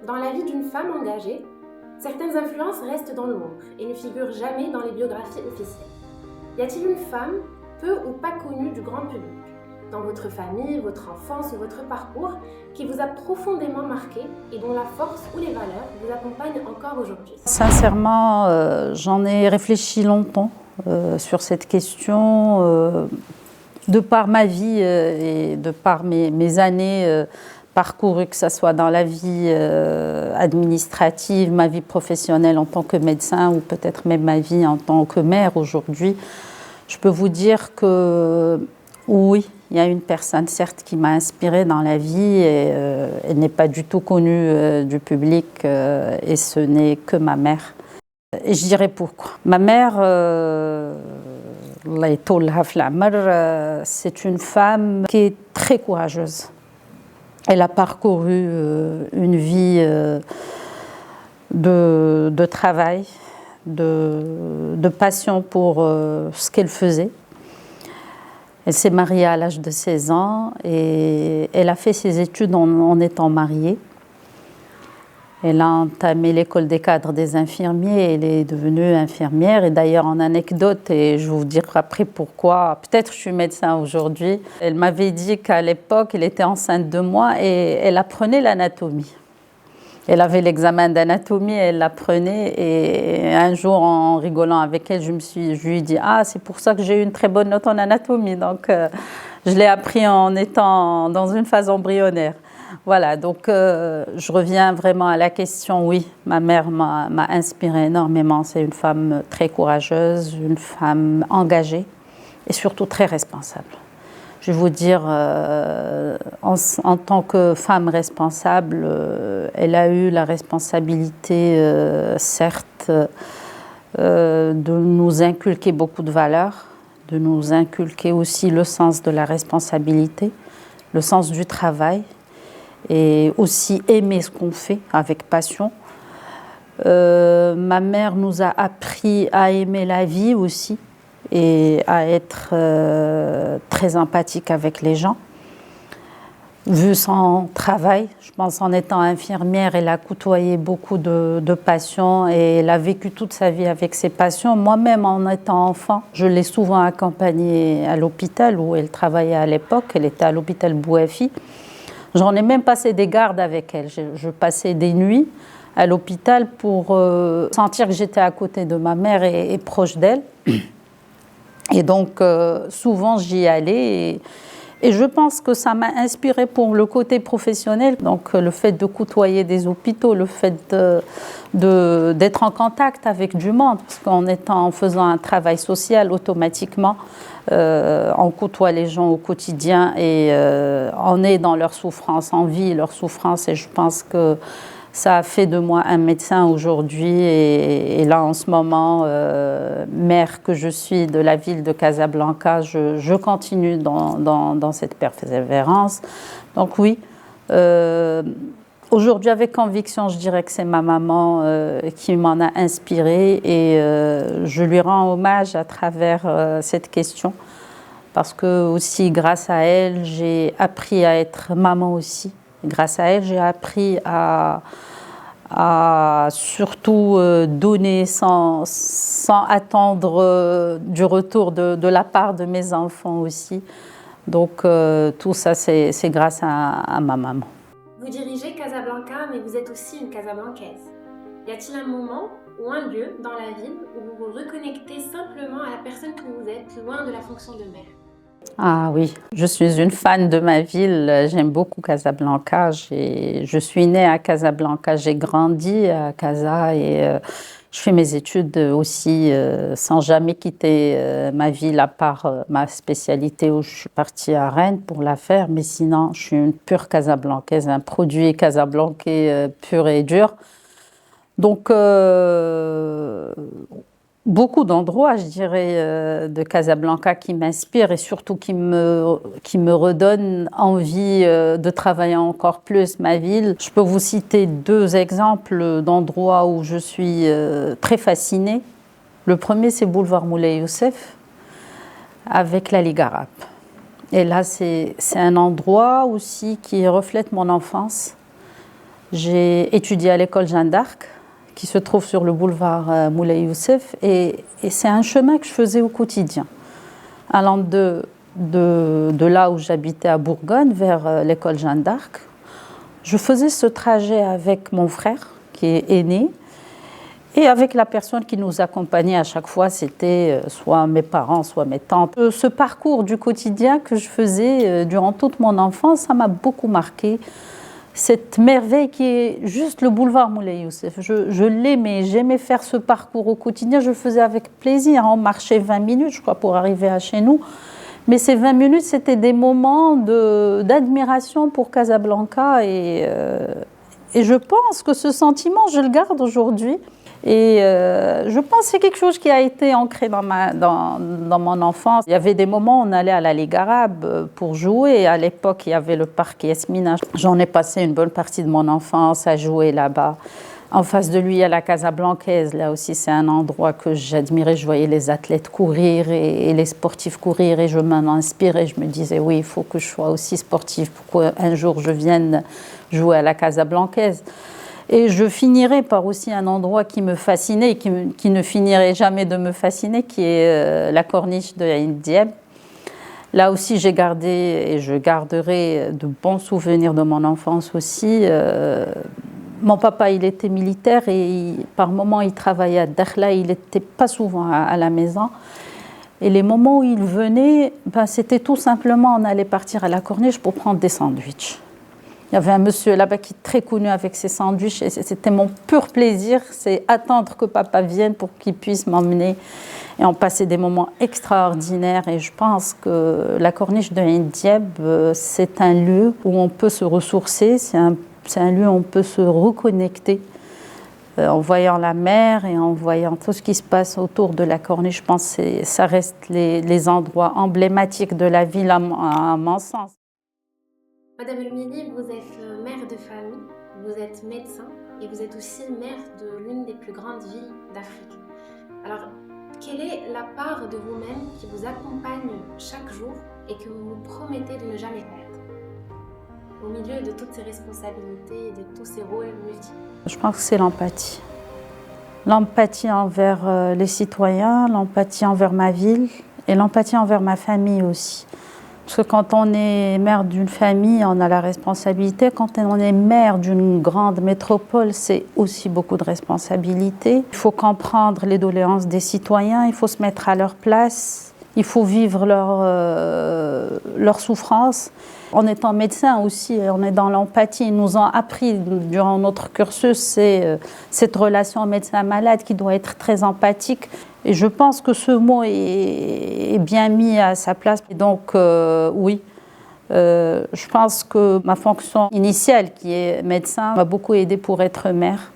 Dans la vie d'une femme engagée, certaines influences restent dans l'ombre et ne figurent jamais dans les biographies officielles. Y a-t-il une femme, peu ou pas connue du grand public, dans votre famille, votre enfance ou votre parcours, qui vous a profondément marqué et dont la force ou les valeurs vous accompagnent encore aujourd'hui? Sincèrement, j'en ai réfléchi longtemps sur cette question. De par ma vie et de par mes années parcourues, que ce soit dans la vie administrative, ma vie professionnelle en tant que médecin ou peut-être même ma vie en tant que mère aujourd'hui, je peux vous dire que oui, il y a une personne certes qui m'a inspirée dans la vie et elle n'est pas du tout connue du public et ce n'est que ma mère. Et je dirais pourquoi. Ma mère, c'est une femme qui est très courageuse. Elle a parcouru une vie de travail, de passion pour ce qu'elle faisait. Elle s'est mariée à l'âge de 16 ans et elle a fait ses études en étant mariée. Elle a entamé l'école des cadres des infirmiers, elle est devenue infirmière. Et d'ailleurs, en anecdote, et je vais vous dire après pourquoi, peut-être je suis médecin aujourd'hui, elle m'avait dit qu'à l'époque, elle était enceinte de moi et elle apprenait l'anatomie. Elle avait l'examen d'anatomie, elle l'apprenait et un jour, en rigolant avec elle, je lui ai dit « Ah, c'est pour ça que j'ai eu une très bonne note en anatomie. » Donc, je l'ai appris en étant dans une phase embryonnaire. Voilà, donc je reviens vraiment à la question. Oui, ma mère m'a inspirée énormément. C'est une femme très courageuse, une femme engagée et surtout très responsable. Je vais vous dire, en tant que femme responsable, elle a eu la responsabilité, certes, de nous inculquer beaucoup de valeurs, de nous inculquer aussi le sens de la responsabilité, le sens du travail, et aussi aimer ce qu'on fait avec passion. Ma mère nous a appris à aimer la vie aussi et à être très empathique avec les gens. Vu son travail, je pense en étant infirmière, elle a côtoyé beaucoup de passions et elle a vécu toute sa vie avec ses passions. Moi-même, en étant enfant, je l'ai souvent accompagnée à l'hôpital où elle travaillait à l'époque. Elle était à l'hôpital Bouafi. J'en ai même passé des gardes avec elle. Je passais des nuits à l'hôpital pour sentir que j'étais à côté de ma mère et proche d'elle. Et donc, souvent, j'y allais. Et je pense que ça m'a inspirée pour le côté professionnel. Donc, le fait de côtoyer des hôpitaux, le fait d'être en contact avec du monde. Parce en faisant un travail social, automatiquement, on côtoie les gens au quotidien et on est dans leur souffrance, on vit leur souffrance. Et je pense que ça a fait de moi un médecin aujourd'hui. Et là, en ce moment, maire que je suis de la ville de Casablanca, je continue dans cette persévérance. Donc oui, aujourd'hui, avec conviction, je dirais que c'est ma maman qui m'en a inspirée et je lui rends hommage à travers cette question parce que aussi, grâce à elle, j'ai appris à être maman aussi. Grâce à elle, j'ai appris à surtout donner sans attendre du retour de la part de mes enfants aussi. Donc tout ça, c'est grâce à ma maman. Vous dirigez Casablanca, mais vous êtes aussi une Casablancaise. Y a-t-il un moment ou un lieu dans la ville où vous vous reconnectez simplement à la personne que vous êtes, loin de la fonction de mère? Ah oui, je suis une fan de ma ville, j'aime beaucoup Casablanca. Je suis née à Casablanca, j'ai grandi à Casa et je fais mes études aussi sans jamais quitter ma ville à part ma spécialité où je suis partie à Rennes pour la faire. Mais sinon, je suis une pure Casablancaise, un produit casablancais pur et dur. Donc, beaucoup d'endroits, je dirais, de Casablanca qui m'inspirent et surtout qui me redonnent envie de travailler encore plus ma ville. Je peux vous citer deux exemples d'endroits où je suis très fascinée. Le premier, c'est boulevard Moulay Youssef avec la Ligue arabe. Et là, c'est un endroit aussi qui reflète mon enfance. J'ai étudié à l'école Jeanne d'Arc, qui se trouve sur le boulevard Moulay Youssef, et c'est un chemin que je faisais au quotidien, allant de là où j'habitais à Bourgogne vers l'école Jeanne d'Arc. Je faisais ce trajet avec mon frère, qui est aîné, et avec la personne qui nous accompagnait à chaque fois, c'était soit mes parents, soit mes tantes. Ce parcours du quotidien que je faisais durant toute mon enfance, ça m'a beaucoup marqué. Cette merveille qui est juste le boulevard Moulay Youssef. Je l'aimais, j'aimais faire ce parcours au quotidien, je le faisais avec plaisir. On marchait 20 minutes, je crois, pour arriver à chez nous. Mais ces 20 minutes, c'était des moments d'admiration pour Casablanca. Et je pense que ce sentiment, je le garde aujourd'hui. Et je pense que c'est quelque chose qui a été ancré dans mon enfance. Il y avait des moments où on allait à la Ligue arabe pour jouer. À l'époque, il y avait le parc Yasmina. J'en ai passé une bonne partie de mon enfance à jouer là-bas. En face de lui, il y a la Casablancaise. Là aussi, c'est un endroit que j'admirais. Je voyais les athlètes courir et les sportifs courir et je m'en inspirais. Je me disais, oui, il faut que je sois aussi sportive pour qu'un jour je vienne jouer à la Casablancaise. Et je finirai par aussi un endroit qui me fascinait et qui ne finirait jamais de me fasciner, qui est la corniche de Aïn Dieb. Là aussi, j'ai gardé et je garderai de bons souvenirs de mon enfance aussi. Mon papa, il était militaire et par moments, il travaillait à Dakhla. Il n'était pas souvent à la maison. Et les moments où il venait, c'était tout simplement, on allait partir à la corniche pour prendre des sandwichs. Il y avait un monsieur là-bas qui est très connu avec ses sandwichs et c'était mon pur plaisir, c'est attendre que papa vienne pour qu'il puisse m'emmener. Et on passait des moments extraordinaires et je pense que la corniche de Aïn Dieb, c'est un lieu où on peut se ressourcer, c'est un lieu où on peut se reconnecter en voyant la mer et en voyant tout ce qui se passe autour de la corniche. Je pense que ça reste les endroits emblématiques de la ville à mon sens. Madame Elmili, vous êtes mère de famille, vous êtes médecin et vous êtes aussi mère de l'une des plus grandes villes d'Afrique. Alors, quelle est la part de vous-même qui vous accompagne chaque jour et que vous vous promettez de ne jamais perdre au milieu de toutes ces responsabilités et de tous ces rôles multiples? Je pense que c'est l'empathie. L'empathie envers les citoyens, l'empathie envers ma ville et l'empathie envers ma famille aussi. Parce que quand on est mère d'une famille, on a la responsabilité. Quand on est mère d'une grande métropole, c'est aussi beaucoup de responsabilités. Il faut comprendre les doléances des citoyens, il faut se mettre à leur place, il faut vivre leur souffrance. En étant médecin aussi, on est dans l'empathie. Ils nous ont appris durant notre cursus cette relation médecin-malade qui doit être très empathique. Et je pense que ce mot est bien mis à sa place. Et donc, oui, je pense que ma fonction initiale, qui est médecin, m'a beaucoup aidée pour être mère.